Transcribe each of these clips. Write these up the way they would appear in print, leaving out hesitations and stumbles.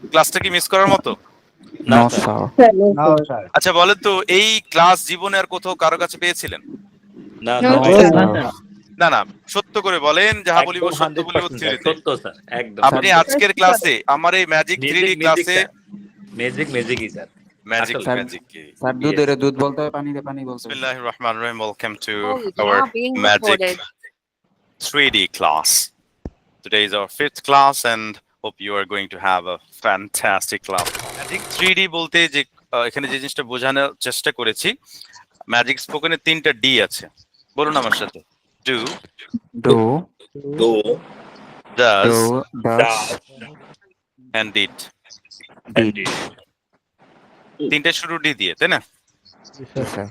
ক্লাসটা কি মিস করার মতো? No, sir. No, sir. আচ্ছা বলেন তো, এই ক্লাস জীবনে আর কোথাও কারো কাছে পেয়েছিলেন? না No, sir, No, sir. sir. না না, সত্য করে বলেন, যাহা বলিব একদম সত্য বলিব 100% থিওরিতে। সত্য স্যার, একদম। আপনি আজকের ক্লাসে আমার এই ম্যাজিক 3D ক্লাসে ম্যাজিকই স্যার। ম্যাজিক আসলে। ম্যাজিক কি? স্যার দুধের দুধ বলতে হয়, পানিতে পানি বলতে হয়। বিসমিল্লাহির রহমানির রহিম। Welcome to Oh, our yeah, being magic recorded. 3D class. Today is our 5th class and hope you are going to have a fantastic class. Magic 3D বলতে যে এখানে যে জিনিসটা বোঝানোর চেষ্টা করেছি, ম্যাজিক স্পোকেনে 3টা ডি আছে। বলুন আমার সাথে। Do, Do, Do, does does, and did. did. তিনটে শুরু ডি দিয়ে, তাই না? Yes, sir.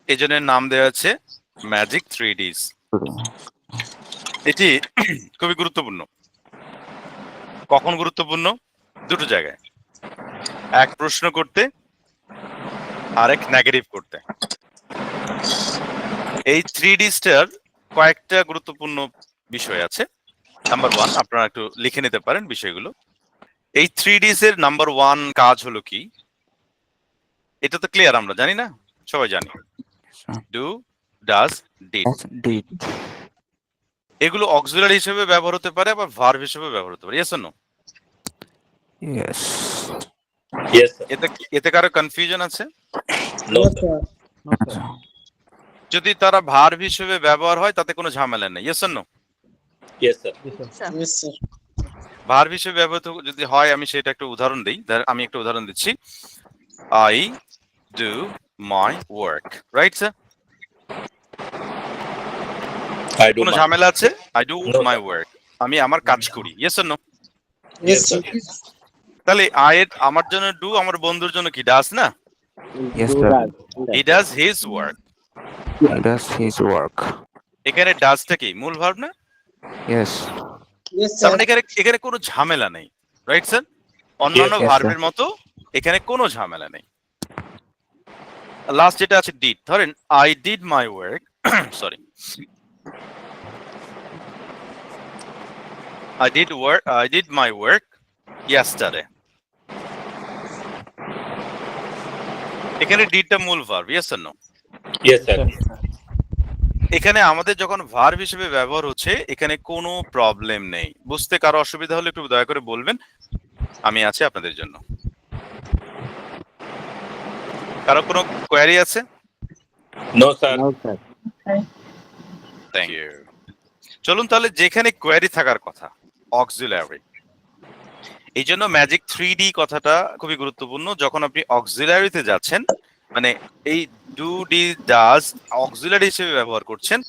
এই জন্য নাম দেওয়া আছে ম্যাজিক 3Ds। এটি খুবই গুরুত্বপূর্ণ। কখন গুরুত্বপূর্ণ? দুটো জায়গায়, এক প্রশ্ন করতে, আরেক নেগেটিভ করতে। এই 3Dsটার কয়েকটা গুরুত্বপূর্ণ বিষয় আছে। নাম্বার 1, আপনারা একটু লিখে নিতে পারেন বিষয়গুলো। এই 3Ds এর নাম্বার 1 কাজ হলো কি? এটা তো ক্লিয়ার, আমরা জানি না, সবাই জানি। Do, does, did. Yes, did. এগুলো অক্সিলারি হিসেবে ব্যবহার হতে পারে, আবার ভার্ব হিসেবে ব্যবহার হতে পারে। Yes or no? Yes. yes sir. এতে কারো কনফিউশন আছে? No sir. No, sir. যদি তারা ভার্ব হিসেবে ব্যবহার হয় তাতে কোনো ঝামেলা নেই। Yes or no? Yes sir. Yes, sir. Verb হিসেবে ব্যবহৃত যদি হয়, আমি সেটা একটা উদাহরণ দিই। আমি একটা উদাহরণ দিচ্ছি। I do my work, right sir? I do কোনো my- ঝামেলা আছে? I do No, my sir. Work, আমি আমার কাজ করি। Yes or no? Yes sir. তাহলে আই এর আমার জন্য ডু, আমার বন্ধুর জন্য কি ডাজ না? Yes, sir. He does his work. He does his work. এখানে ডাজটা কি মূল ভার্ব না? Yes. Yes, তার sir. মানে এখানে কোনো ঝামেলা নেই, রাইট স্যার? অন্যান্য Yes, sir. ভার্বের মতো এখানে কোনো ঝামেলা নেই। লাস্ট যেটা আছে ডিড, ধরেন I did my work, sorry, I did my work yesterday. এখানে ডিডটা মূল verb, yes or no? Yes sir. এখানে আমাদের যখন ভার্ব হিসেবে ব্যবহার হচ্ছে, এখানে কোনো প্রবলেম নেই। বুঝতে কারো অসুবিধা হলে একটু দয়া করে বলবেন, আমি আছি আপনাদের জন্য। কারো কোনো কোয়ারি আছে? No sir. Thank you. চলুন তাহলে, যেখানে কোয়ারি থাকার কথা, অক্সিলারি। এই জন্য ম্যাজিক 3D কথাটা খুবই গুরুত্বপূর্ণ। যখন আপনি অক্সিলারিতে যাচ্ছেন, মানে এই ডু, ডি, ডাজ অক্সিলারি হিসেবে ব্যবহার করছেন,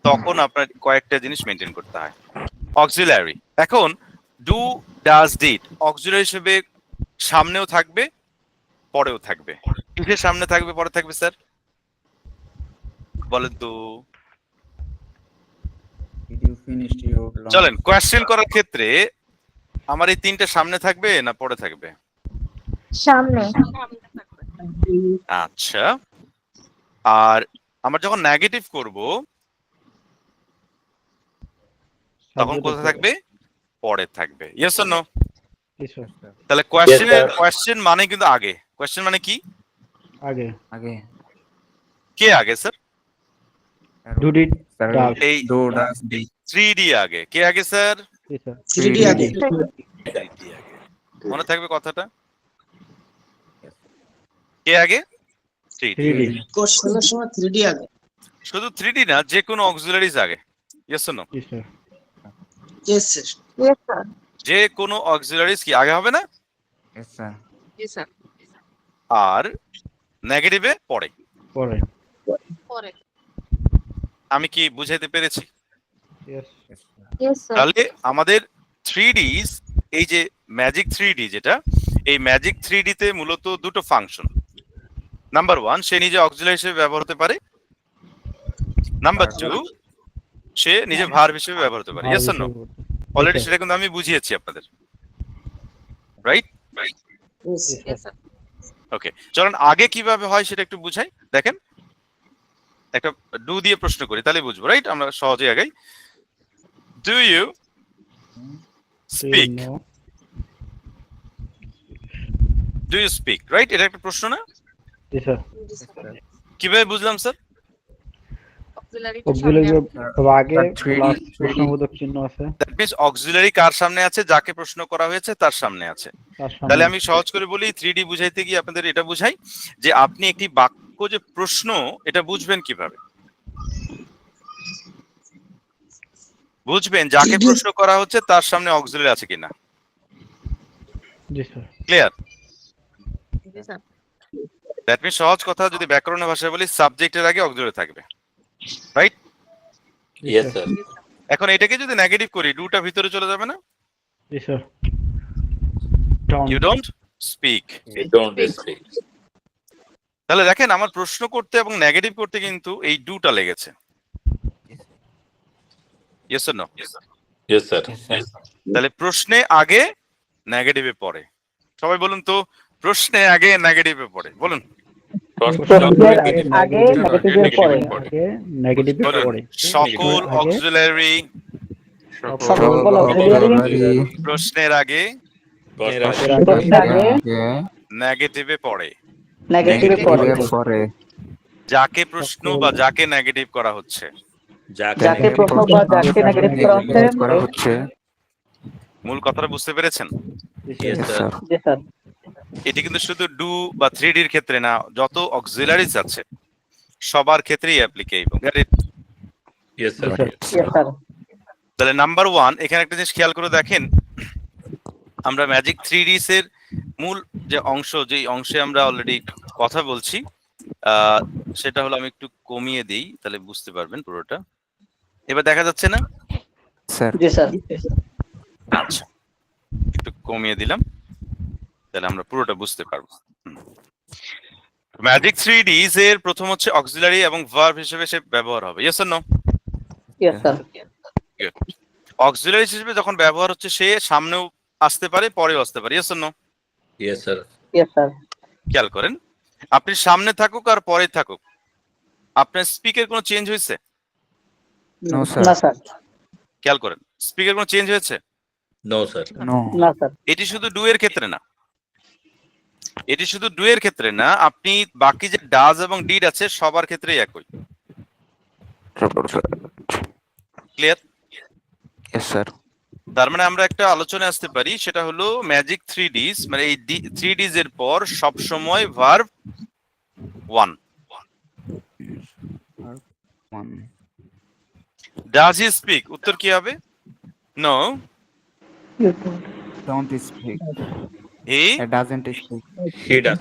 তখন আপনার কয়েকটা জিনিস মেনটেন করতে হয়। অক্সিলারি, এখন ডু, ডাজ, ডিড অক্সিলারি হিসেবে সামনেও থাকবে, পরেও থাকবে। কিসের সামনে থাকবে, পরে থাকবে স্যার? বলেন তো। Did you finish your lunch? চলেন, কোয়েশ্চেন করার ক্ষেত্রে আমার এই তিনটা সামনে থাকবে না পরে থাকবে? সামনে। আচ্ছা, আর আমার যখন নেগেটিভ করব তখন কোথায় থাকবে? পরে থাকবে। Yes or no? Yes, sir. তাহলে Yes, sir. কোয়েশ্চেন মানে কিন্তু আগে। কোয়েশ্চেন মানে কি? আগে আগে। কে আগে sir? Do, did, Sir, does. এই do, does, did. 3D আগে। কে আগে স্যার? Yes, sir. 3D আগে। 3D আগে। মনে থাকবে কথাটা? কে আগে? 3D। 3D. কোশ্চেনের সময় 3D আগে। শুধু 3D না, যে কোনো অক্সিলারিজ আগে। Yes or no? Yes, sir. Yes, sir. Yes, sir. যে কোনো অক্সিলারিজ কি আগে হবে না? Yes, sir. Yes, sir. আর নেগেটিভে পরে। পরে। পরে। আমি কি বুঝাইতে পেরেছি? Yes. Yes, sir. Yes, sir. তাহলে আমাদের 3Ds, এই যে ম্যাজিক 3D যেটা, এই ম্যাজিক 3D তে মূলত দুটো ফাংশন। নাম্বার 1, সে নিজে অক্সিলারি হিসেবে ব্যবহার হতে পারে। নাম্বার 2, সে নিজে ভার্ব হিসেবে ব্যবহার হতে পারে। Yes or no? অলরেডি সেটা কিন্তু আমি বুঝিয়েছি আপনাদের, right? Yes, sir. Yes, sir. ওকে, চলুন আগে কিভাবে হয় সেটা একটু বুঝাই। দেখেন, একটা ডু দিয়ে প্রশ্ন করি, তাহলে বুঝবো, রাইট? আমরা সহজে আগাই। Do you Do you speak know? Do you speak, right? এটা একটা প্রশ্ন না? জি স্যার জি স্যার কিভাবে বুঝলাম স্যার? অক্সিলারিটা সামনে অক্সিলারি আগে Sir, 3D প্লাস প্রশ্নবোধক চিহ্ন আছে দ্যাট মিন্স অক্সিলারি কার সামনে আছে? যাকে প্রশ্ন করা হয়েছে তার সামনে আছে। তার সামনে তাহলে আমি সহজ করে বলি, 3D বুঝাইতে গিয়ে আপনাদের এটা বুঝাই যে আপনি একটি বাক্য যে প্রশ্ন, এটা বুঝবেন কিভাবে? বুঝবেন যাকে 3D প্রশ্ন করা হচ্ছে তার সামনে অক্সিলারি আছে কিনা। জি স্যার ক্লিয়ার? জি স্যার দ্যাট মিন্স সহজ কথা যদি ব্যাকরণের ভাষায় বলি, সাবজেক্টের আগে অক্সিলারি থাকবে, রাইট? Yes, sir. এখন এটাকে যদি নেগেটিভ করি, ডুটা ভিতরে চলে যাবে না? জি sir you don't speak. We don't speak. তাহলে দেখেন আমার প্রশ্ন করতে এবং নেগেটিভ করতে কিন্তু এই ডুটা লেগেছে। Yes or no? Yes, sir. তাহলে প্রশ্নে আগে নেগেটিভে পড়ে। সবাই বলুন তো, প্রশ্নে আগে নেগেটিভে পড়ে, বলুন। আগে নেগেটিভে পড়ে আগে নেগেটিভে বলুন, পড়ে সকল আগে- অক্সিলারি সকল auxiliary প্রশ্নের আগে নেগেটিভে পড়ে। নেগেটিভ পরে যাকে প্রশ্ন বা যাকে নেগেটিভ করা হচ্ছে, যাকে প্রশ্ন বা যাকে নেগেটিভ করা হচ্ছে মূল কথাটা বুঝতে পেরেছেন? Yes, sir. জি স্যার এটি কিন্তু শুধু ডু বা 3D এর ক্ষেত্রে না, যত অক্সিলারিজ আছে সবার ক্ষেত্রেই অ্যাপ্লিকেবল। Yes, sir. স্যার তাহলে নাম্বার 1, এখানে একটা জিনিস খেয়াল করে দেখেন, আমরা ম্যাজিক 3Ds এর মূল যে অংশ, যেই অংশে আমরা অলরেডি কথা বলছি, সেটা হলো, আমি একটু কমিয়ে দিই তাহলে বুঝতে পারবেন পুরোটা। এবার দেখা যাচ্ছে না? স্যার জি স্যার আচ্ছা, একটু কমিয়ে দিলাম, তাহলে আমরা পুরোটা বুঝতে পারবো। ম্যাজিক 3Ds এর প্রথম হচ্ছে অক্সিলারি এবং ভার্ব হিসেবে সে ব্যবহার হবে। Yes or no? Yes sir auxiliary হিসেবে যখন ব্যবহার হচ্ছে, সে সামনেও আসতে পারে, পরেও আসতে পারে। Yes or no? Yes, sir. Yes sir খেয়াল করেন, আপনি সামনে থাকুক আর পরে থাকুক, আপনার স্পিকের কোনো চেঞ্জ হয়েছে? নো স্যার না স্যার খেয়াল করেন, স্পিকের কোনো চেঞ্জ হয়েছে? No, sir. নো না স্যার এটি শুধু ডু এর ক্ষেত্রে না, এটি শুধু ডু এর ক্ষেত্রে না, আপনি বাকি যে ডাজ এবং ডিড আছে সবার ক্ষেত্রেই একই। ক্লিয়ার? ইয়েস স্যার তার মানে আমরা একটা আলোচনায় আসতে পারি, সেটা হলো ম্যাজিক 3Ds মানে এই 3Ds এর পর সব সময় ভার্ব 1। Does he speak? উত্তর কি হবে? No, don't speak he it doesn't speak He does.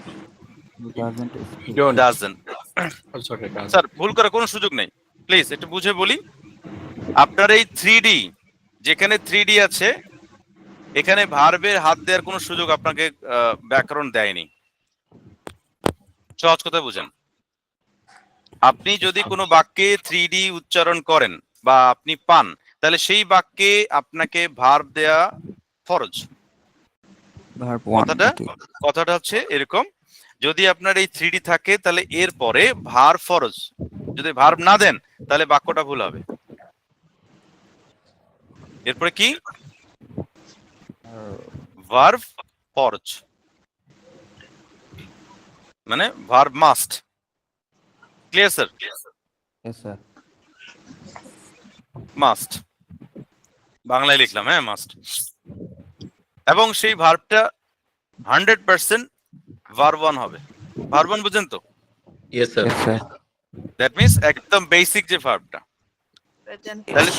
Doesn't speak doesn't. Sir, ভুল করার কোনো সুযোগ নেই, প্লিজ একটু বুঝে বলি। আপনার এই 3D, যেখানে 3D আছে, এখানে ভার্বের হাত দেওয়ার কোনো সুযোগ আপনাকে ব্যাকরণ দেয়নি। সহজ কথা বুঝেন, আপনি যদি কোনো বাক্যে 3D উচ্চারণ করেন বা আপনি পান, তাহলে সেই বাক্যে আপনাকে ভার্ব দেয়া ফরজ। ভার্ব কথাটা হচ্ছে এরকম, যদি আপনার এই 3D থাকে তাহলে এর পরে ভার্ব ফরজ, যদি ভার্ব না দেন তাহলে বাক্যটা ভুল হবে। এরপরে কি? ভার্ব ফরজ, মানে verb must. Clear sir? Yes sir must, বাংলায় লিখলাম, হ্যাঁ, মাস্ট। এবং সেই ভার্বটা 100% ভার্ব 1 হবে। ভার্ব 1 বুঝেন তো? Yes, sir. Yes sir that means একদম বেসিক যে ভার্বটা। প্রেজেন্ট তাহলে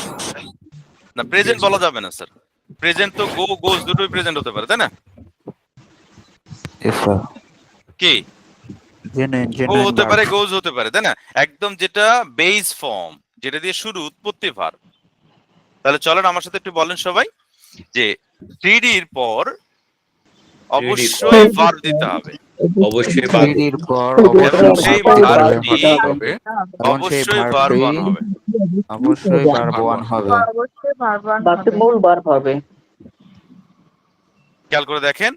না, প্রেজেন্ট বলা যাবে না স্যার, প্রেজেন্ট তো গো গোজ দুটোই প্রেজেন্ট হতে পারে, তাই না? ইয়েস স্যার কি জেনুইন গো জেনুইন হতে পারে, গোজ হতে পারে, তাই না? একদম যেটা বেস ফর্ম, যেটা দিয়ে শুরু, উৎপত্তি ভার্ব। তাহলে চলেন আমার সাথে একটু বলেন সবাই যে 3D এর পর অবশ্যই ভার্ব দিতে হবে, অবশ্যই থ্রিডির পর এবং সেই ভার্বটি অবশ্যই অবশ্যই ভার্ব 1 হবে। অবশ্যই ভার্ব 1 হবে অবশ্যই বারবার মূল ভার্ব হবে খেয়াল করে দেখেন,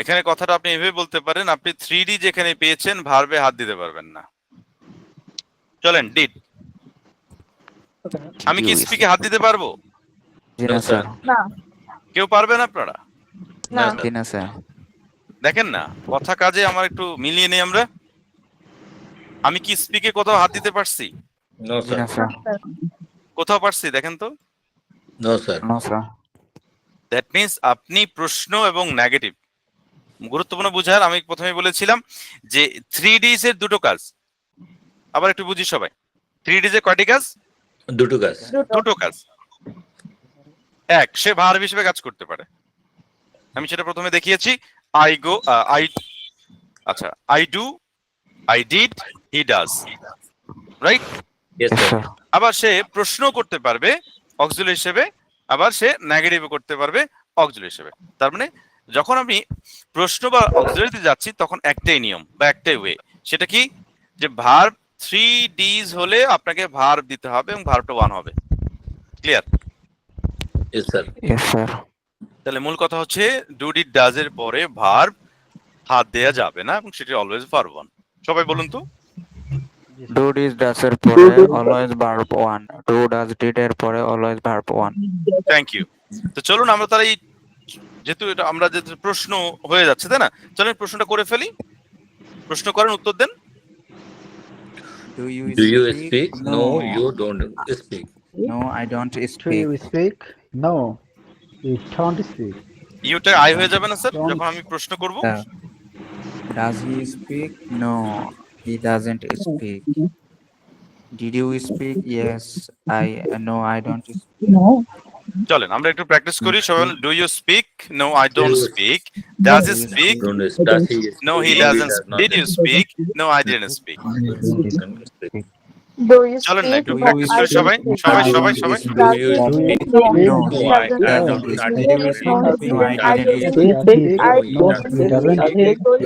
এখানে কথাটা আপনি এভাবে বলতে পারেন, আপনি 3D যেখানে পেয়েছেন ভার্বে হাত দিতে পারবেন না। চলেন ডিড, আমি কি স্পিকে হাত দিতে পারবো? জি না স্যার না কেউ পারবেন আপনারা? না জি না স্যার দেখেন না, কথা কাজে আমার একটু মিলিয়ে নেই আমরা। আমি কি স্পিকে কোথাও হাত দিতে পারছি? No, জি না sir. স্যার। কোথাও পারছি? দেখেন তো। No, sir. No sir. That means আপনি প্রশ্ন এবং নেগেটিভ গুরুত্বপূর্ণ বুঝার। আমি প্রথমে বলেছিলাম যে 3Ds এর দুটো কাজ। আবার একটু বুঝি সবাই। 3Ds এর কয়টি কাজ? দুটো কাজ। দুটো কাজ। এক, সে ভার্ব হিসেবে কাজ করতে পারে। আমি সেটা প্রথমে দেখিয়েছি। আই গো, আচ্ছা, I do, I did, he does, right? Yes, yes sir. Sir. আবার সে প্রশ্ন করতে পারবে অক্সিলারি হিসেবে, আবার সে নেগেটিভও করতে পারবে অক্সিলারি হিসেবে। তার মানে যখন আমি প্রশ্ন বা অক্সিলারিতে যাচ্ছি তখন একটাই নিয়ম বা একটাই ওয়ে। সেটা কি? যে ভার্ব 3Ds হলে আপনাকে ভার্ব দিতে হবে এবং ভার্বটা 1 হবে। Clear? Yes, sir. Yes sir. তাহলে মূল কথা হচ্ছে ডু ডিড ডাজ এর পরে ভার্ব হাত দেয়া যাবে না এবং সেটি অলওয়েজ ভার্ব 1। সবাই বলুন তো। ডু ডিড ডাস এর পরে always verb 1, do does did এর পরে অলওয়েজ ভার্ব 1। Thank you. তো চলুন আমরা তাহলে যেহেতু এটা আমরা যে প্রশ্ন হয়ে যাচ্ছে, তাই না? চলুন প্রশ্নটা করে ফেলি। প্রশ্ন করেন, উত্তর দেন। Do you Do you speak? No, you don't speak. No I don't Do speak. you speak? No, you don't speak. ইউটা আই হয়ে যাবে না স্যার যখন আমি প্রশ্ন করব? Does he speak? No he doesn't speak. Did you speak? Yes I no I don't speak. চলেন আমরা একটু প্র্যাকটিস করি সবাই। Do you speak? No I don't speak. Does he speak? Don't does he speak? No he doesn't. Did you speak? No I didn't speak. Do you চলেন না speak? একটু Do you practice করি speak? সবাই সবাই সবাই সবাই। Do you Does he speak? speak? No. No, I Doesn't don't. he? Not Didn't speak. no, he No, I didn't. I didn't. didn't. He speak? I No, didn't. he doesn't. Do you Do you speak?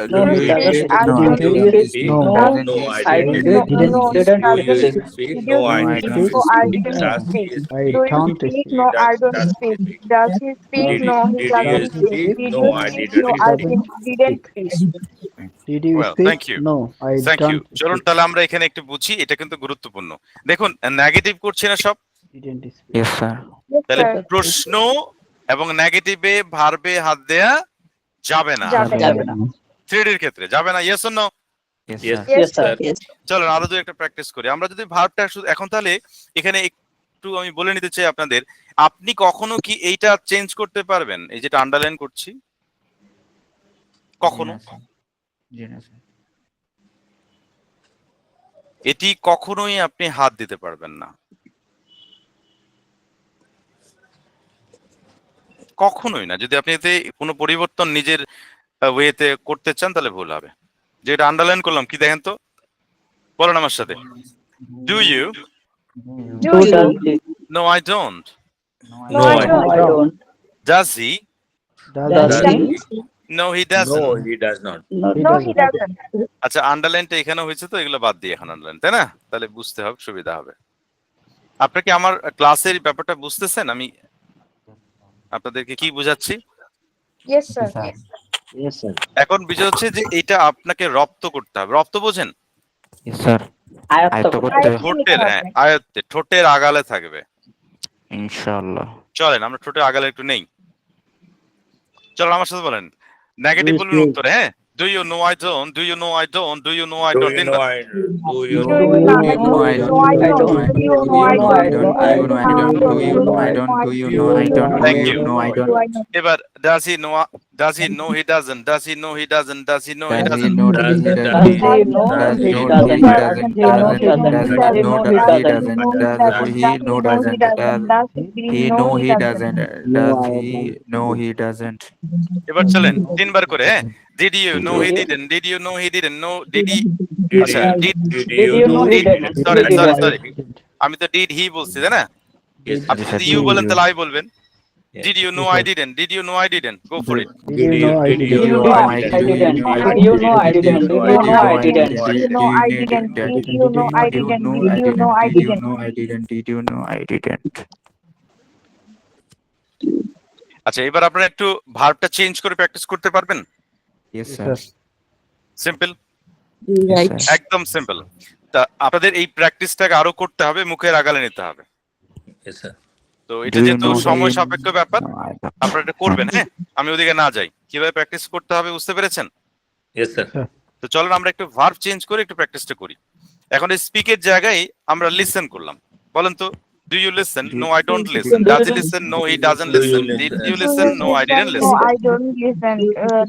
speak? I No, I didn't. don't speak? No. Doesn't No, he I speak? didn't. No, Didn't. no, he Do you doesn't. speak? Did No, you I No, I speak? don't No, I speak. didn't Does speak. he I Do you don't speak? speak. No, I don't Does speak. speak? Does he speak? Did No, he you doesn't speak? speak. Did No, you I speak? didn't. No, I didn't speak. Did you Well, speak? thank you. No, I thank you. don't চলুন speak. তাহলে আমরা এখানে একটু বুঝি, এটা কিন্তু গুরুত্বপূর্ণ। দেখুন নেগেটিভ করছি না সব। Didn't speak. Yes, sir. Yes, তাহলে sir. প্রশ্ন এবং নেগেটিভে ভার্বে হাত দেয়া যাবে না। যাবে না। 3D এর ক্ষেত্রে যাবে না। Yes or no? Yes, Yes, sir. Yes, sir. চলেন আরো দুই একটা প্র্যাকটিস করি। আমরা যদি ভার্বটা শুধু এখন তাহলে এখানে একটু আমি বলে নিতে চাই আপনাদের, আপনি কখনো কি এইটা চেঞ্জ করতে পারবেন? এই যেটা আন্ডারলাইন করছি, কখনো জি না, sir. এটি কখনোই আপনি হাত দিতে পারবেন না, কখনোই না। যদি আপনি এতে কোনো পরিবর্তন নিজের ওয়েতে করতে চান তাহলে ভুল হবে। যেটা আন্ডারলাইন করলাম কি দেখেন তো, বলেন আমার সাথে। Do you? Do you? No I don't. No, No, I I don't. Does he? Does Does he? he? No he doesn't. No, he does not. No, he doesn't. আচ্ছা আন্ডারলাইনটা এখানে হয়েছে তো এগুলো বাদ দিয়ে এখন আন্ডারলাইন, তাই না? তাহলে বুঝতে হবে, সুবিধা হবে। আপনারা কি আমার ক্লাসের ব্যাপারটা বুঝতেছেন? আমি আপনাদেরকে কি বোঝাচ্ছি? Yes, sir. Yes, sir. এখন বিষয় হচ্ছে যে এটা আপনাকে রপ্ত করতে হবে। রপ্ত বোঝেন? Yes, sir. আয়ত্ত করতে হবে। ঠোঁটের, হ্যাঁ, আয়ত্তে, ঠোঁটের আগালে থাকবে। ইনশাআল্লাহ। চলেন আমরা ঠোঁটের আগালে একটু নেই। চলেন আমার সাথে বলেন। নেগেটিভ Do you বলবেন speak? উত্তরে, হ্যাঁ। Do you no I don't, do you no I don't, do you no I Do don't. you তিনবার। know I? Do you Do know? you know I don't? I No, I don't. Do you know I don't? Do you know I don't? Do you know I don't? Do you know I don't? Thank Do you. you know I don't? Do I know? এবার does he know? Does he know he doesn't? Does he know he doesn't? Does he know he Does he doesn't? know Does he he doesn't? know? Does he know he doesn't? Does he know he doesn't? Does he know doesn't? Does he know he doesn't? Does he know he doesn't? এবার চলেন তিনবার করে, হ্যাঁ। Did you know he didn't? Did you know he didn't? No, did he? Did আচ্ছা, you- did did you know he didn't? sorry, Did sorry, I sorry. didn't? আমি তো did he বলছি, তাই না? Yes, আপনি Yes, যদি sir. you বলেন তাহলে I বলবেন। Yes. Did you know I didn't? Did you know I didn't? Go for it. Did you know I Did you didn't? know I didn't? Did you know I Did didn't? you know I didn't? Did you Did you know I didn't? didn't? Did Did you know I didn't? Did you know I didn't? Did you know I didn't? Did you know I didn't? আচ্ছা এবার আপনারা একটু ভার্বটা change করে practice করতে পারবেন? Yes, Yes, sir. sir. Simple, Yes, sir. একদম simple. তা আপনাদের এই প্র্যাকটিসটাকে আরো করতে হবে, মুখের আগালে নিতে হবে। Yes, sir. তো Do এটা you যেহেতু know সময় he? সাপেক্ষ ব্যাপার, No, I don't. আপনারা এটা করবেন। হ্যাঁ, আমি ওদিকে না যাই, কিভাবে প্র্যাকটিস করতে হবে বুঝতে পেরেছেন? Yes, sir. Sir. তো চলেন আমরা একটু ভার্ব চেঞ্জ করে একটু প্র্যাকটিসটা করি। এখন স্পিকের জায়গায় আমরা লিসেন করলাম। বলেন তো, do you listen? No I don't listen. Does he listen? No he doesn't Do you listen. Did listen? You Do listen? you no I listen? Didn't No, listen. I don't listen.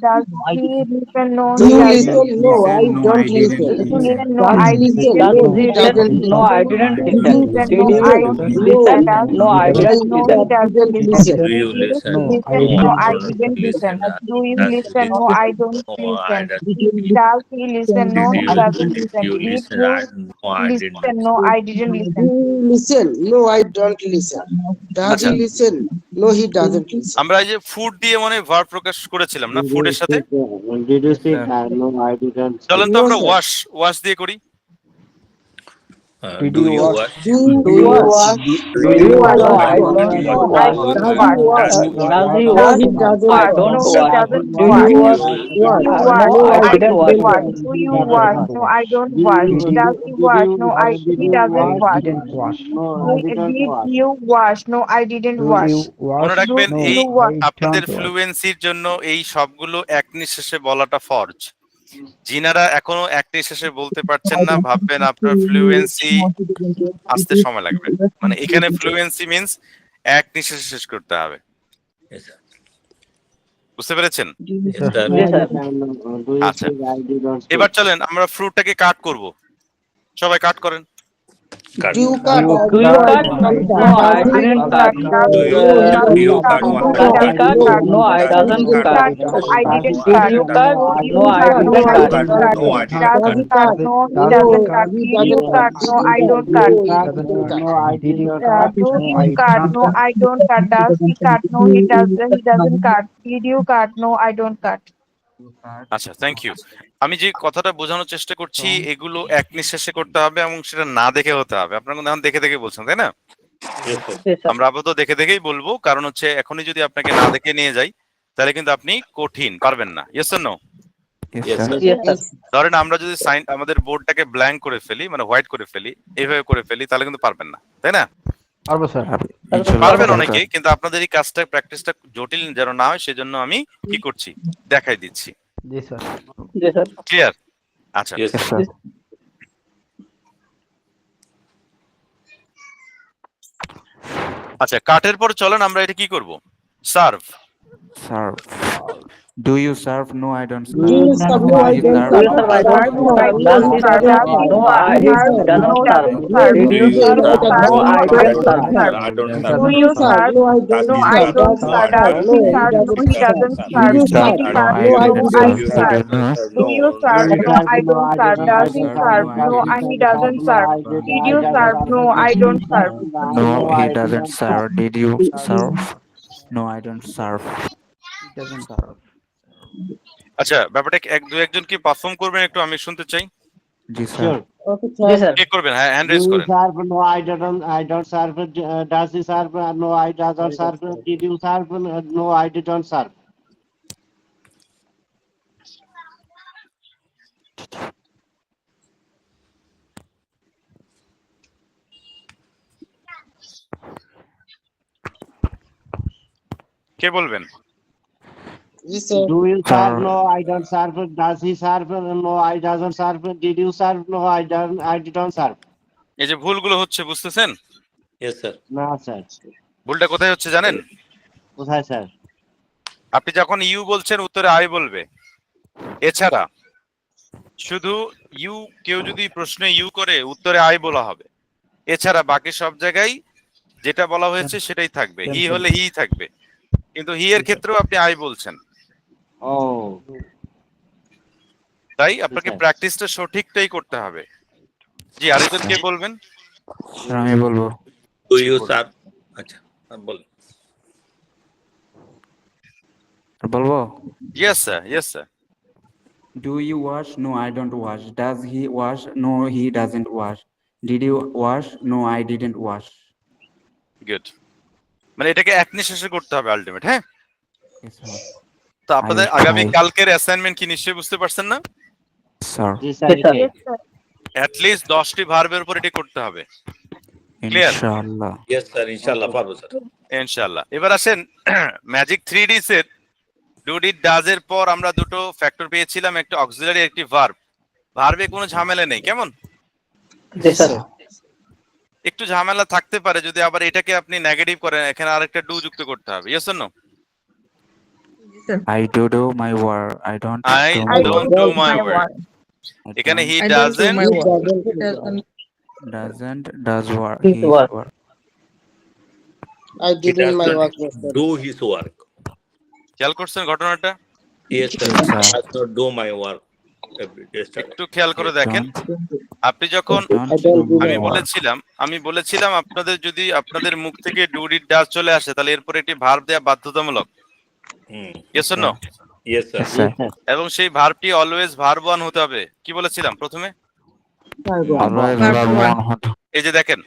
Does he listen? No, Do he you doesn't. listen? No, I No, don't I didn't listen. Do you listen. listen? No, Does I he listen? didn't No, he listen. doesn't No, listen. I didn't Do listen. you listen? Did No, you I don't listen? listen. Does No, he I listen? didn't No, he listen. doesn't Didn't listen. listen. Do you Do you listen? No, I listen? didn't No, I listen. didn't listen. Do you Does he listen? No, I don't No, I listen. don't. Does he listen? No, Did he you doesn't listen. you Did listen? No, I didn't listen? listen. No, I didn't Do listen. you listen? No, I don't listen. Does আচ্ছা, he listen? No, he doesn't listen. আমরা এই যে food দিয়ে মনে verb প্রকাশ করেছিলাম না, ফুডের সাথে। Did you Yes, speak? sir. No, I didn't চলেন speak. তো No, আমরা sir. ওয়াশ দিয়ে করি। Did Do you you watch? watch? Do Do you you watch? watch? Do Do you you watch? watch? Don't No, I watch. don't No, watch. I Does don't he watch. watch? Does he No, watch? he doesn't I Watch. don't No, watch. he watch. doesn't Do watch. you Do watch? you watch? You No, watch. No, I I didn't don't watch. watch. Do you watch? No, I don't watch. Does he watch? No, he doesn't I watch. didn't watch. Did you watch? No, I didn't Do watch. you watch? মনে রাখবেন Do No, এই you watch? I আপনাদের don't watch. ফ্লুয়েন্সির জন্য এই সবগুলো এক নিঃশ্বাসে বলাটা ফরজ। যিনারা এখনো এক নিঃশ্বাসে বলতে পারছেন না, ভাববেন আপনার ফ্লুয়েন্সি আসতে সময় লাগবে। মানে এখানে ফ্লুয়েন্সি মিন্স এক নিঃশ্বাসে শেষ করতে হবে। Yes, sir. বুঝতে পেরেছেন? Yes, sir. Yes, sir. আচ্ছা, এবার চলেন আমরা ফ্রুটটাকে কাট করব। সবাই কাট করেন। Cut. you cut? Do you cut? No, I I didn't don't cut. cut. Do you Uh, do you cut No, one? Does he he cut? doesn't No, I cut. doesn't Did you cut. cut? No, I didn't Did cut. you cut? No, No, I no, didn't I cut. didn't cut. No, I didn't Does cut. he cut? No, he doesn't cut. Did you cut? No, I don't cut. No, I didn't cut. Do No, you I cut? don't No, I don't cut. Does he cut? No, he doesn't cut. Did you cut? No, I don't cut. আচ্ছা, thank you. আমি যে কথাটা বোঝানোর চেষ্টা করছি এগুলো এক নিঃশ্বাসে করতে হবে এবং সেটা না দেখে হতে হবে। আপনারা কিন্তু এখন দেখে দেখে বলছেন, তাই না? Yes, sir. Yes, sir. আমরা আপাতত দেখে দেখেই বলবো, কারণ হচ্ছে এখনই যদি আপনাকে না দেখে নিয়ে যাই তাহলে কিন্তু আপনি কঠিন পারবেন না। Yes or no? Yes, Yes, sir. sir. Yes, sir. ধরেন আমরা যদি সাইন আমাদের বোর্ডটাকে ব্ল্যাঙ্ক করে ফেলি, মানে হোয়াইট করে ফেলি, এইভাবে করে ফেলি, তাহলে কিন্তু পারবেন না, তাই না? পারবো স্যার। ইনশাআল্লাহ পারবেন দরকার। অনেকে, কিন্তু আপনাদের এই কাজটা প্র্যাকটিসটা জটিল যেন না হয় সেজন্য আমি কি করছি দেখাই দিচ্ছি। জি স্যার। Yes, sir. ক্লিয়ার? আচ্ছা, Yes, Yes, sir. sir. আচ্ছা, কাটের পর চলেন আমরা এটা কি করব? Serve. Serve. Do you serve? No, I don't serve. Do you serve? No, I He don't serve. Do serve. you serve? I don't No, I serve. don't Does he serve. serve? Does he No, serve? he No, doesn't serve. serve. Did Do you you serve? serve? serve? No, No, I I don't don't serve. serve. I don't Yes, serve. Do Do you you serve? serve? No, I don't No, Does he I serve. serve? don't No, serve. I Does don't he No, serve? he No, he doesn't doesn't serve. You Did serve? he No, serve? I No, I No, didn't I didn't serve. serve. serve. Do you serve? No, I don't serve. Does he serve? serve? No, I No, didn't. he doesn't serve. Did you serve? No, I don't serve. No, he doesn't serve. Did you serve? No, I don't serve. It doesn't serve. আচ্ছা, ব্যাপারটা এক দুই একজন কি perform করবেন একটু, আমি শুনতে চাই। জি sir. Okay, Yes, sir. sir. কে করবেন? হ্যাঁ, হ্যান্ড Do রেজ you করেন। serve? No, I don't serve. Does he serve? No, I doesn't serve. Did you serve? No, I didn't serve. কে বলবেন? Yes, sir. Do you serve? Serve. No, I don't serve. Does he serve? No, I doesn't serve. Did you serve? No, I didn't serve. এই যে ভুলগুলো হচ্ছে বুঝতেছেন? Yes, sir. না sir. ভুলটা কোথায় হচ্ছে জানেন? কোথায় স্যার? আপনি যখন ইউ বলছেন উত্তরে আই বলবে। এছাড়া শুধু ইউ, কেউ যদি প্রশ্নে ইউ করে উত্তরে আই বলা হবে। এছাড়া বাকি সব জায়গায় যেটা বলা হয়েছে সেটাই থাকবে। হি হলে হি থাকবে, কিন্তু হি এর ক্ষেত্রেও আপনি আই বলছেন। ও তাই আপনাকে স্যার। প্র্যাকটিসটা সঠিকটাই করতে হবে। জি, আরেকজন কে বলবেন? স্যার আমি বলবো। Do you serve? আচ্ছা, বল। বলবো? Yes sir, yes sir. Do you wash? No, I don't wash. Does he wash? No, he doesn't wash. Did you wash? No, I didn't wash. Good. মানে এটাকে এক নিঃশ্বাসে করতে হবে আলটিমেট। হ্যাঁ, Yes, sir. তো আপনাদের I will আগামী try. কালকের অ্যাসাইনমেন্ট কি নিশ্চয়ই বুঝতে পারছেন না? Sir. G sir. Yes, sir. Yes, sir. At least 10টি ভার্বের উপর এটি করতে হবে। Clear? Inshallah. Yes, sir. Inshallah, পারবো, sir. ইনশাআল্লাহ। এবার আসেন ম্যাজিক 3Ds এর ডু ডিড ডাজ এর পর আমরা দুটো ফ্যাক্টর পেয়েছিলাম, একটা অক্সিলারি একটি ভার্ব। ভার্বে কোনো ঝামেলা নেই, কেমন? জি স্যার। একটু ঝামেলা থাকতে পারে যদি আবার এটাকে আপনি নেগেটিভ করেন, এখানে আরেকটা ডু যুক্ত করতে হবে। Yes or no? I do my work. I don't I do I my don't work. do my work. I এখানে don't- he He doesn't doesn't does work. His His work. work. I He did my does work. not do his work. খেয়াল করছেন ঘটনাটা? Yes, sir. Yes, sir. I does not do my work every day. একটু খেয়াল করে দেখেন। Don't আপনি যখন don't I don't do do my আমি work. বলেছিলাম আপনাদের যদি আপনাদের মুখ থেকে ডু ডিড ডাজ চলে আসে তাহলে এরপরে একটি ভার্ব দেয়া বাধ্যতামূলক। Hmm. Yes or no? Yes, sir. Yes, sir. এবং সেই ভার্বটি অলওয়েজ ভার্ব ওয়ান হতে হবে। কি বলেছিলাম প্রথমে? Always verb one হতে- এই যে দেখেন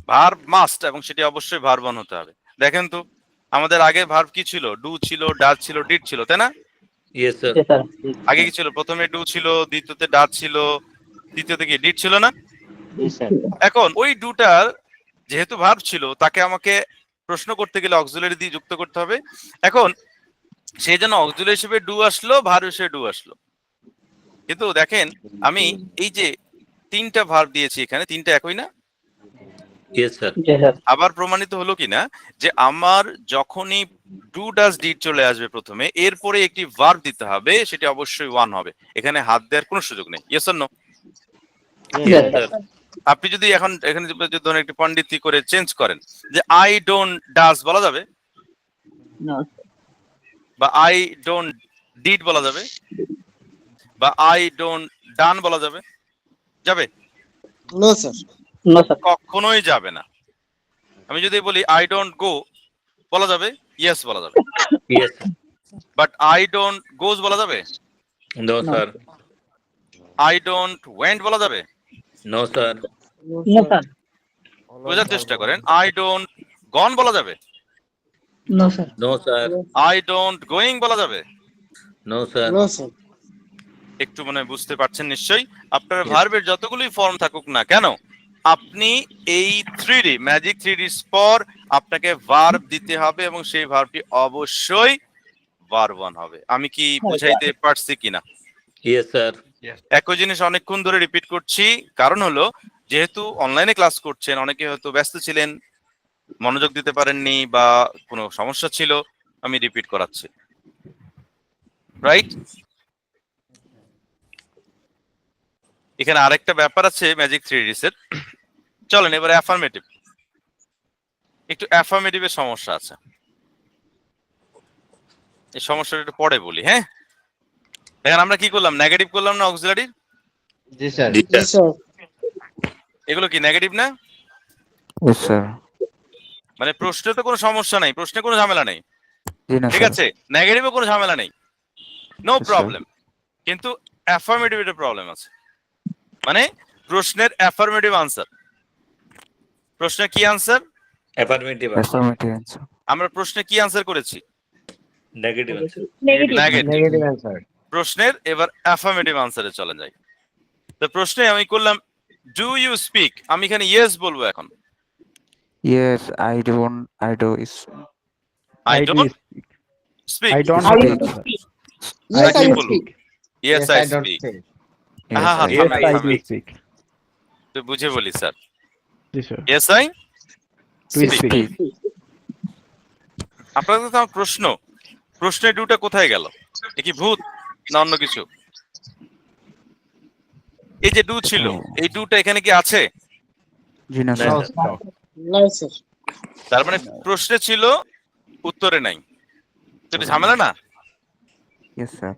ভার্ব মাস্ট এবং সেটি অবশ্যই ভার্ব ওয়ান হতে হবে। দেখেন তো আমাদের আগে ভার্ব কি ছিল? ডু ছিল, ডাজ ছিল, ডিড ছিল, তাই না? Yes, sir. জি স্যার। আগে কি ছিল? প্রথমে ডু ছিল, দ্বিতীয়তে ডাজ ছিল, তৃতীয়তে কি ডিড ছিল না? জি স্যার। এখন ওই ডুটার যেহেতু ভার্ব ছিল তাকে আমাকে প্রশ্ন করতে গেলে অক্সিলারি দিয়ে যুক্ত করতে হবে। এখন সেই জন্য অক্সিলারি হিসেবে ডু আসলো, ভার্ব হিসেবে ডু আসলো। কিন্তু দেখেন আমি এই যে তিনটা ভার্ব দিয়েছি এখানে, তিনটা একই না? Yes, sir. জি স্যার। আবার প্রমাণিত হলো কিনা যে আমার যখনই ডু ডাজ ডিড চলে আসবে প্রথমে, এরপরে একটি ভার্ব দিতে হবে, সেটি অবশ্যই ওয়ান হবে। এখানে হাত দেওয়ার কোনো সুযোগ নেই। Yes or no? Yes, sir. আপনি যদি এখানে যদি ধরেন একটি পণ্ডিতি করে চেঞ্জ করেন যে আই ডোন্ট ডাজ বলা যাবে, No, বা আই ডোন্ট ডিড বলা যাবে, বা আই ডোন্ট ডান বলা যাবে? যাবে? No, sir. no sir. কখনোই যাবে না। আমি যদি বলি আই ডোন্ট গো বলা যাবে? ইয়েস বলা যাবে। Yes, sir. But I don't goes বলা যাবে? No, sir. I don't went বলা যাবে? No, sir. No sir. বোঝার চেষ্টা করেন। আই ডোন্ট গন বলা যাবে? No sir. No, sir. I don't going বলা যাবে? No, sir. No, sir. একটু মনে হয় বুঝতে পারছেন নিশ্চয়ই। আপনার ভার্বের যতগুলোই ফর্ম থাকুক না কেন, আপনি এই 3D ম্যাজিক 3D পর আপনাকে ভার্ব দিতে হবে এবং সেই ভার্বটি অবশ্যই ভার্ব ওয়ান হবে। আমি কি বুঝাইতে পারছি কিনা? Yes, sir. একই জিনিস অনেকক্ষণ ধরে রিপিট করছি, কারণ হলো যেহেতু অনলাইনে ক্লাস করছেন, অনেকে হয়তো ব্যস্ত ছিলেন, মনোযোগ দিতে পারেননি বা কোনো সমস্যা ছিল, আমি রিপিট করাচ্ছি। রাইট? এখানে আরেকটা ব্যাপার আছে ম্যাজিক 3Ds এর। চলেন এবারে অ্যাফার্মেটিভ। একটু অ্যাফার্মেটিভের সমস্যা আছে, এই সমস্যাটা একটু পরে বলি। হ্যাঁ, এখন আমরা কি করলাম? নেগেটিভ করলাম না অক্সিলারি? জি স্যার। Yes, sir. এগুলো কি নেগেটিভ না? Yes, sir. মানে প্রশ্নে তো কোনো সমস্যা নাই, প্রশ্নে কোনো ঝামেলা নেই, জি না ঠিক স্যার। আছে? নেগেটিভে কোনো ঝামেলা নেই, নো Yes, sir. প্রবলেম। কিন্তু অ্যাফার্মেটিভ এর প্রবলেম আছে। মানে প্রশ্নের অ্যাফার্মেটিভ আনসার। প্রশ্নে কি আনসার? Affirmative. Affirmative answer. আমরা প্রশ্নে কি আনসার করেছি? Negative answer. Negative. Negative. Answer. প্রশ্নের এবার অ্যাফার্মেটিভ আনসারে চলে যাই। তো প্রশ্নে আমি করলাম ডু ইউ স্পিক, আমি এখানে ইয়েস বলবো। এখন Yes, I don't. I do is. I don't speak, I don't I speak. will speak. Yes, I কি will বলবো? speak. Yes I don't speak. say. Yes, হ্যাঁ, I Yes, I do থামেন। speak. তো বুঝে বলি sir, Yes, sir. Yes I Do speak. speak. আপনাদের কাছে আমার প্রশ্ন, প্রশ্নের ডুটা কোথায় গেল? এ কি ভূত না অন্য কিছু? এই যে ডু ছিল, এই ডুটা এখানে কি আছে? জি না No, sir. sir. No, sir. তার মানে প্রশ্নে ছিল, উত্তরে নাই। তো এটা ঝামেলা না? Yes, sir.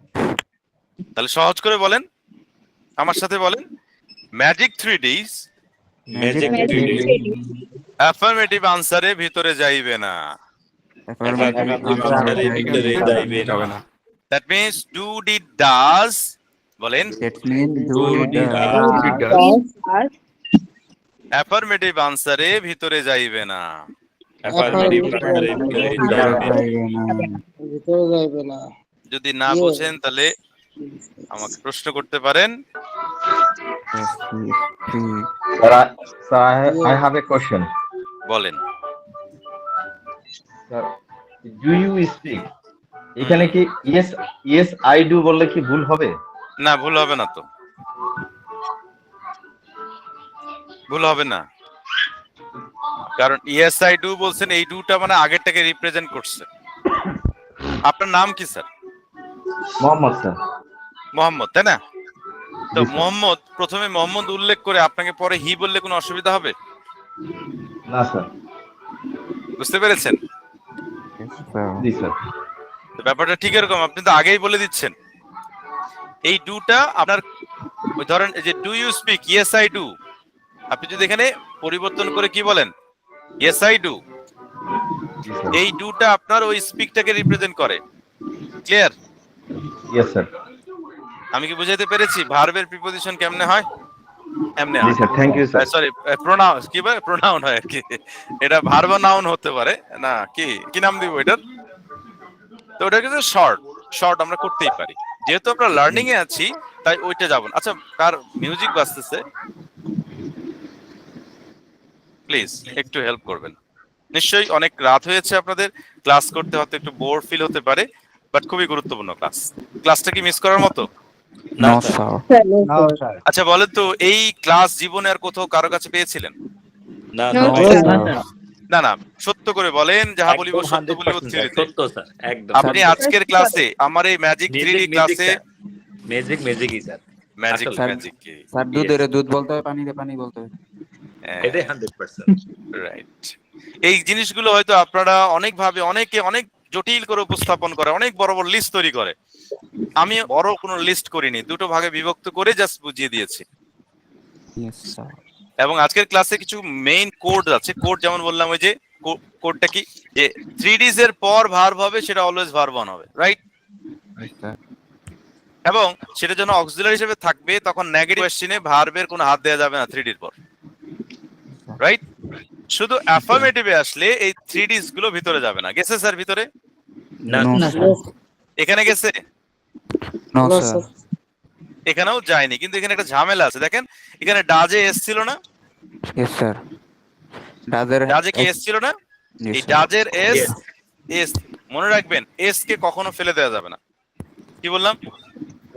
তাহলে সহজ করে বলেন, আমার সাথে বলেন, magic 3Ds Magic Magic 3D. 3D. Affirmative আনসারে ভিতরে যাইবে না। Affirmative Affirmative answer answer ভিতরে যাইবে না। That means do did does বলেন, That means do Do the Us. Affirmative আনসারে ভিতরে যাইবে না। Affirmative answer ভিতরে যাইবে না। ভিতরে যাইবে না। যদি না Yes. বোঝেন তাহলে আমাকে প্রশ্ন করতে পারেন। Yes, he speak. Sir, I have a question. বলেন। স্যার ডু ইউ স্পিক, এখানে কি ইয়েস ইয়েস আই ডু বললে কি ভুল হবে? না, ভুল হবে না তো, ভুল হবে না, কারণ ইয়েস আই ডু বলছেন, এই ডুটা মানে আগেরটাকে রিপ্রেজেন্ট করছে। আপনার নাম কি স্যার? মোহাম্মদ স্যার। মোহাম্মদ, তাই না? তো জি, স্যার। মোহাম্মদ, প্রথমে মোহাম্মদ উল্লেখ করে আপনাকে পরে হি বললে কোনো অসুবিধা হবে? না স্যার। বুঝতে পেরেছেন? Yes, sir. জি স্যার। তো ব্যাপারটা ঠিক এরকম, আপনি তো আগেই বলে দিচ্ছেন। এই ডুটা আপনার, ওই ধরেন এই যে do you speak, yes I do, আপনি যদি এখানে পরিবর্তন করে কি বলেন, ইয়েস আই ডু, জি স্যার। এই ডুটা আপনার ওই স্পিকটাকে রিপ্রেজেন্ট করে। ক্লিয়ার? Yes sir. আমি কি বুঝাইতে পেরেছি ভার্বের প্রিপোজিশন কেমনে হয়? এমনি জি হয়। Sir, thank you sir. Sorry, pronoun, কি বলে, প্রোনাউন হয় আর কি। এটা ভার্ব নাউন হতে পারে না, কি কি নাম দিব এটার? তো ওটা কিন্তু শর্ট আমরা করতেই পারি, যেহেতু আমরা লার্নিং এ আছি তাই ওইটা যাব না। আচ্ছা, কার মিউজিক বাজতেছে? প্লিজ একটু হেল্প করবেন। নিশ্চয়ই অনেক রাত হয়েছে, আপনাদের ক্লাস করতে হতে একটু বোর ফিল হতে পারে, বাট খুবই গুরুত্বপূর্ণ ক্লাসটা কি মিস করার মতো? No, sir. No, sir. আচ্ছা বলেন তো, এই ক্লাস জীবনে আর কোথাও কারো কাছে পেয়েছিলেন? না No, না, No, sir. sir. না না, সত্য করে বলেন, যাহা বলিব একদম সত্য বলিব 100% থিওরিতে। সত্য স্যার, একদম। আপনি আজকের ক্লাসে আমার এই ম্যাজিক 3D ক্লাসে, ম্যাজিকই স্যার, ম্যাজিক আসলে। ম্যাজিক কি স্যার দুধের দুধ বলতে হয়, পানিতে পানি বলতে হয়। এটাই 100%। রাইট। এই জিনিসগুলো হয়তো আপনারা অনেক ভাবে, অনেকে অনেক জটিল করে উপস্থাপন করে, অনেক বড় বড় লিস্ট তৈরি করে। আমি বড় কোনো লিস্ট করিনি, দুটো ভাগে বিভক্ত করে জাস্ট বুঝিয়ে দিয়েছি। Yes, sir. এবং আজকের ক্লাসে কিছু মেইন কোড আছে। কোড যেমন বললাম, ওই যে কোডটা কি, যে 3Ds এর পর ভার্ব হবে, সেটা অলওয়েজ ভার্ব অন হবে, রাইট? Yes, sir. এবং সেটা যেন অক্সিলারি হিসেবে থাকবে, তখন নেগেটিভ কোশ্চেনে ভার্বের কোনো হাত দেওয়া যাবে না 3Dর পর, রাইট? শুধু অ্যাফার্মেটিভে আসলে এই 3Ds গুলো ভিতরে যাবে না। গেছে স্যার ভিতরে? না No, না, sir. এখানে গেছে? No, No, sir. sir. এখানেও যায়নি, কিন্তু এখানে একটা ঝামেলা আছে। দেখেন, এখানে ডাজে এস ছিল না? Yes, sir. Does ডাজে কি এস ছিল না? Yes, এই sir. ডাজের এস, Yes. এস মনে রাখবেন, এস কে কখনো ফেলে দেওয়া যাবে না। কি বললাম?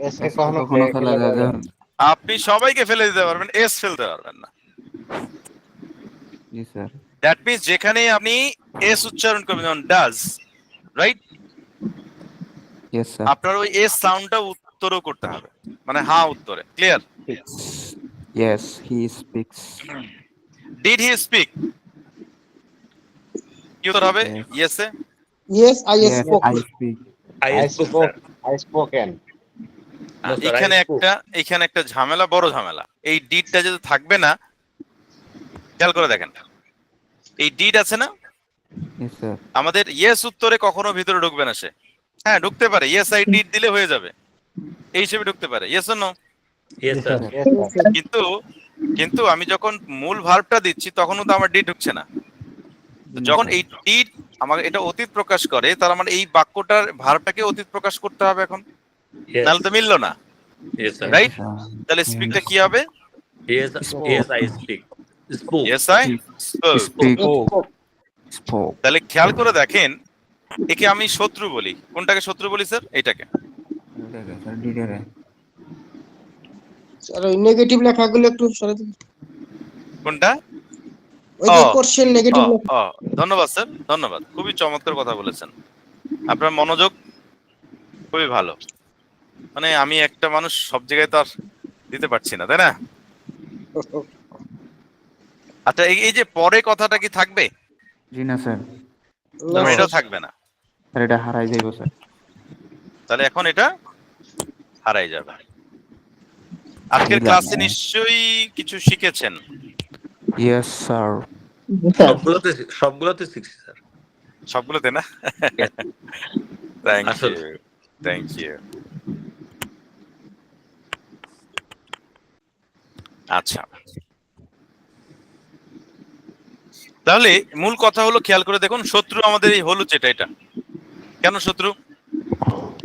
Yes, কখনো কখনো ফেলা যায় না। আপনি সবাইকে ফেলে দিতে পারবেন, এস ফেলতে পারবেন না। Yes, sir. দ্যাট মিন্স যেখানে আপনি এস উচ্চারণ করবেন, যেমন ডাজ, রাইট? Yes, sir. আপনার ওই এস সাউন্ডটা উত্তরও করতে হবে, মানে হ্যাঁ উত্তরে। Clear? Yes, he speaks. Did he speak, কি উত্তর হবে? Yes. ইয়েসে? Yes, I Yes, spoke. I speak. I I spoke spoke. I spoken. No, sir, এখানে I spoke. এখানে একটা ঝামেলা, বড় ঝামেলা। এই ডিডটা যদি থাকবে না, খেয়াল করে দেখেন, এই ডিড আছে না, Yes, sir. আমাদের ইয়েস উত্তরে কখনো ভিতরে ঢুকবে না সে। হ্যাঁ ঢুকতে পারে, ইয়েস আই ডিড দিলে হয়ে যাবে, এই হিসেবে ঢুকতে পারে, yes or no? Yes, sir. Yes, sir. কিন্তু কিন্তু আমি যখন মূল ভার্বটা দিচ্ছি তখনও তো আমার ডিড ঢুকছে না। তো যখন এই ডিড আমাকে এটা অতীত প্রকাশ করে, তার মানে এই বাক্যটার ভার্বটাকে অতীত প্রকাশ করতে হবে এখন, Yes. নাহলে তো মিললো না, Yes, sir. রাইট? Sir. তাহলে স্পিকটা কি হবে? Yes, I speak. Spoke. Yes I Speak. Spoke. Spoke. তাহলে খেয়াল করে দেখেন, একে আমি শত্রু বলি। কোনটাকে শত্রু বলি স্যার? এইটাকে। Sir, did it? Sir, ওই নেগেটিভ লেখাগুলো একটু সরে দিন। কোনটা? ওই যে ও, কোশ্চেন নেগেটিভ ও, ও, ধন্যবাদ স্যার, ধন্যবাদ, খুবই চমৎকার কথা বলেছেন। আপনার মনোযোগ খুবই ভালো। মানে আমি একটা মানুষ সব জায়গায় তো আর দিতে পারছি না, তাই না? আচ্ছা, এই যে পরে কথাটা কি থাকবে? জি না স্যার, না, এটাও থাকবে না। স্যার এটা হারাই যাইব স্যার। তাহলে এখন এটা হারাই যাবে। আজকের ক্লাসে নিশ্চয়ই কিছু শিখেছেন। Yes sir. স্যার সবগুলোতে শিখছি স্যার। সবগুলোতে না? থ্যাংক ইউ, আসলে। Thank you. আচ্ছা, তাহলে মূল কথা হলো, খেয়াল করে দেখুন, শত্রু আমাদের এই হলুদ যেটা, এটা কেন শত্রু?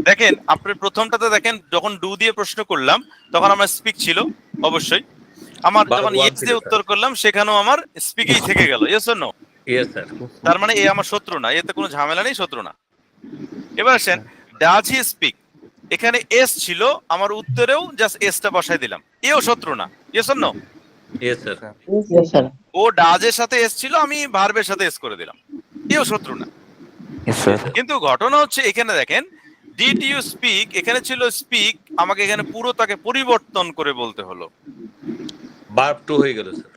দেখেন, আপনি প্রথমটাতে দেখেন, যখন ডু দিয়ে প্রশ্ন করলাম তখন আমার স্পিক ছিল অবশ্যই। আমার যখন Verb one ইয়েস দিয়ে ছিল, উত্তর করলাম সেখানেও আমার স্পিকেই থেকে গেল। Yes or no? Yes, sir. তার মানে এ আমার শত্রু না, এতে কোনো ঝামেলা নেই, শত্রু না। এবার আসেন ডাজ হি স্পিক, এখানে এস ছিল, আমার উত্তরেও জাস্ট এসটা বসাই দিলাম, এও শত্রু না। Yes or no? Yes, sir. Yes, sir. ও ডাজের সাথে এস ছিল, আমি ভার্বের সাথে এস করে দিলাম, এও শত্রু না। Yes, sir. কিন্তু ঘটনা হচ্ছে এখানে দেখেন, ডিড ইউ স্পিক, এখানে ছিল স্পিক, আমাকে এখানে পুরো তাকে পরিবর্তন করে বলতে হলো। Verb 2 হয়ে গেল স্যার।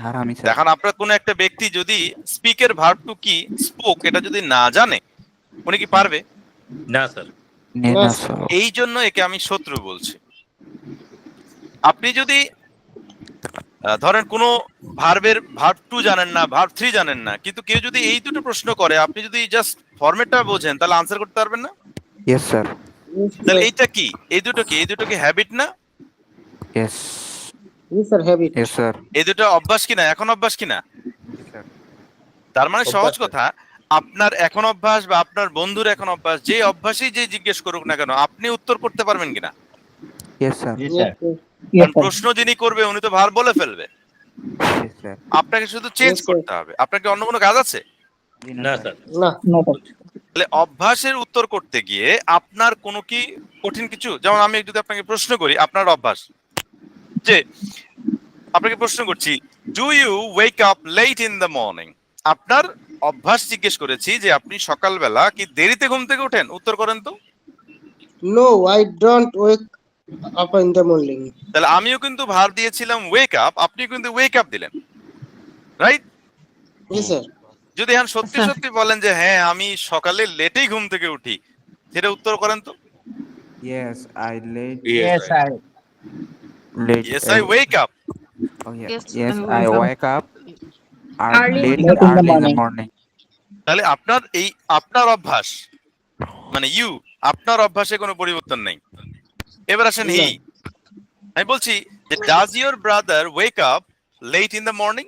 হারামি স্যার। দেখেন আপনার কোন একটা ব্যক্তি যদি স্পিকের ভার্ব টু কি, স্পোক, এটা যদি না জানে, উনি কি পারবে? না স্যার। না স্যার। এই জন্য একে আমি শত্রু বলছি। আপনি যদি ধরেন কোন ভার্বের ভার্ব টু জানেন না, ভার্ব 3 জানেন না, কিন্তু কেউ যদি এই দুটো প্রশ্ন করে, আপনি যদি জাস্ট ফরম্যাটটা বোঝেন, তাহলে আনসার করতে পারবেন না। Yes, sir. তাহলে এইটা কি, এই দুটো কি, এই দুটো কি হ্যাবিট না? Yes. Yes, sir. Habit. Yes, sir. এই দুটো অভ্যাস কিনা, এখন অভ্যাস কিনা? তার মানে সহজ কথা, আপনার এখন অভ্যাস বা আপনার বন্ধুর এখন অভ্যাস, যে অভ্যাসই যে জিজ্ঞেস করুক না কেন, আপনি উত্তর করতে পারবেন কিনা? Yes, sir. Yes, Yes, sir. sir. Yes, কারণ sir. প্রশ্ন যিনি করবে উনি তো ভার বলে ফেলবে, Yes, sir. আপনাকে শুধু চেঞ্জ Yes, sir. করতে হবে। আপনার কি অন্য কোনো কাজ আছে? না স্যার। না। No, sir. তাহলে অভ্যাসের উত্তর করতে গিয়ে আপনার কোনো কি কঠিন কিছু, যেমন আমি যদি আপনাকে প্রশ্ন করি, আপনার অভ্যাস যে, আপনাকে প্রশ্ন করছি, do you wake up late in the morning, আপনার অভ্যাস জিজ্ঞেস করেছি যে আপনি সকালবেলা কি দেরিতে ঘুম থেকে ওঠেন, উত্তর করেন তো। No, I don't wake up in the morning. তাহলে আমিও কিন্তু ভার দিয়েছিলাম ওয়েক আপ, আপনি কিন্তু ওয়েক আপ দিলেন, রাইট? Yes, sir. যদি এখন সত্যি সত্যি বলেন যে হ্যাঁ আমি সকালে লেটেই ঘুম থেকে উঠি, সেটা উত্তর করেন তো। Yes, I late. Yes, sir. Late. Yes I wake up. Oh, yeah. Yes, Yes, I I wake up. wake up Early late in the early in the morning. morning. তাহলে আপনার এই আপনার অভ্যাস মানে আপনার অভ্যাসে কোনো পরিবর্তন নেই। এবার আসেন হি, আমি বলছি যে does your brother wake up late in the morning?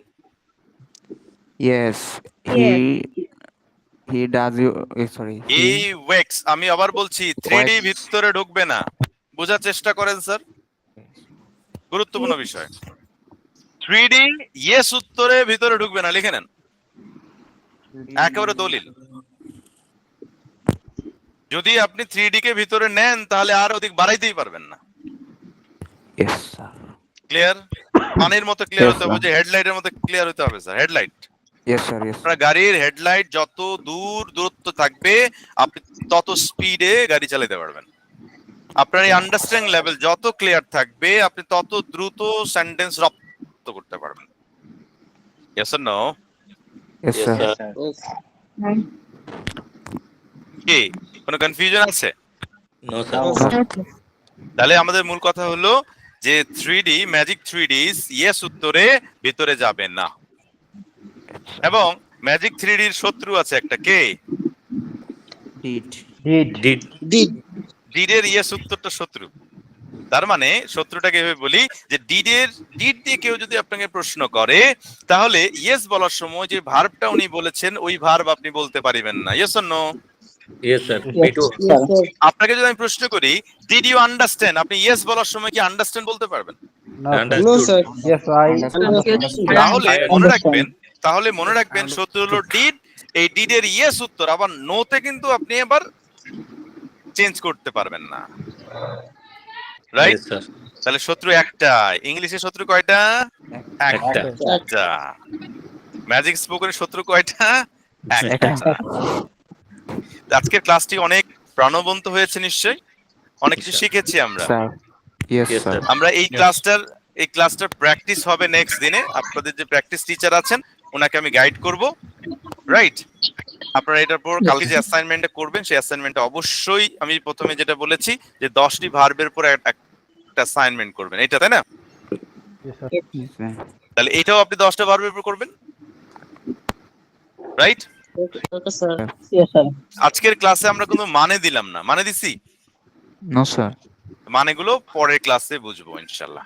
Yes, he does you. Sorry. He wakes, আমি আবার বলছি 3D Wakes. ভিতরে ঢুকবে না, বোঝার চেষ্টা করেন স্যার, গুরুত্বপূর্ণ বিষয়। 3D ইয়েস উত্তরে ভিতরে ঢুকবে না, লিখে নেন, একেবারে দলিল। যদি আপনি 3D কে ভিতরে নেন তাহলে আর অধিক বাড়াইতেই পারবেন না। Yes, sir. ক্লিয়ার? পানির মতো ক্লিয়ার Yes, হতে হবে, sir. যে হেডলাইটের মতো ক্লিয়ার হতে হবে sir. Headlight, Yes, sir. Yes. আপনার গাড়ির হেডলাইট যত দূরত্ব থাকবে আপনি তত স্পিডে গাড়ি চালাতে পারবেন। আপনার এই আন্ডারস্ট্যান্ডিং লেভেল যত ক্লিয়ার থাকবে আপনি তত দ্রুত সেন্টেন্স রপ্ত করতে পারবেন। Yes or no? Yes, sir. Yes. কি কোনো কনফিউশন আছে? No sir. তাহলে আমাদের মূল কথা হলো যে 3D ম্যাজিক 3D ইয়েস উত্তরে ভিতরে যাবে না, এবং ম্যাজিক 3D এর শত্রু আছে একটা, কে? Did. Did. Did. Did. Did এর ইয়েস উত্তরটা শত্রু। তার মানে শত্রুটাকে এভাবে বলি যে ডিড দিয়ে কেউ যদি আপনাকে প্রশ্ন করে, তাহলে ইয়েস বলার সময় যে ভার্বটা উনি বলেছেন ওই ভার্ব আপনি বলতে পারিবেন না। Yes or no? Yes sir. Yes, me too. Yes, sir. আপনাকে যদি আমি প্রশ্ন করি ডিড ইউ আন্ডারস্ট্যান্ড, আপনি ইয়েস বলার সময় কি আন্ডারস্ট্যান্ড বলতে পারবেন? No, sir. No, sir. Yes, I তাহলে Understand. মনে রাখবেন শত্রু হলো ডিড, এই ডিড এর ইয়েস উত্তর আবার নোতে কিন্তু আপনি আবার চেঞ্জ করতে পারবেন না, রাইট? Yes sir. তাহলে শত্রু একটা, ইংলিশে শত্রু কয়টা? একটা। একটা। ম্যাজিক স্পোকেনের শত্রু কয়টা? একটা। আজকের ক্লাসটি অনেক প্রাণবন্ত হয়েছে নিশ্চয়ই, অনেক কিছু শিখেছি আমরা। Sir. Yes, Yes, sir. sir. আমরা এই ক্লাসটার প্র্যাকটিস হবে নেক্সট দিনে। আপনাদের যে প্র্যাকটিস টিচার আছেন ওনাকে আমি গাইড করব, রাইট? আপনারা এটার পর কালকে যে অ্যাসাইনমেন্টটা করবেন সেই অ্যাসাইনমেন্টটা অবশ্যই আমি প্রথমে যেটা বলেছি যে 10টি ভার্বের পর একটা অ্যাসাইনমেন্ট করবেন, এটা তাই না? yes, sir. Yes, sir. তাহলে এটাও আপনি 10টা ভার্বের উপর করবেন, right? Okay, okay, sir. Yes, sir. আজকের ক্লাসে আমরা কোনো মানে দিলাম না, মানে দিছি? No, sir. মানেগুলো পরের ক্লাসে বুঝবো ইনশাআল্লাহ।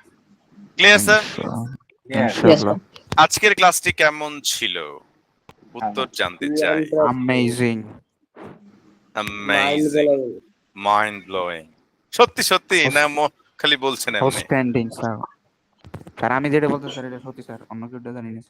Clear sir? Inshallah. আজকের ক্লাসটি কেমন ছিল উত্তর জানতে চাই। Amazing. Amazing, mind blowing. সত্যি সত্যি না খালি বলছেন এমনি? Outstanding, sir. স্যার আমি যেটা বলতে স্যার এটা সত্যি স্যার, অন্য কেউ জানি না।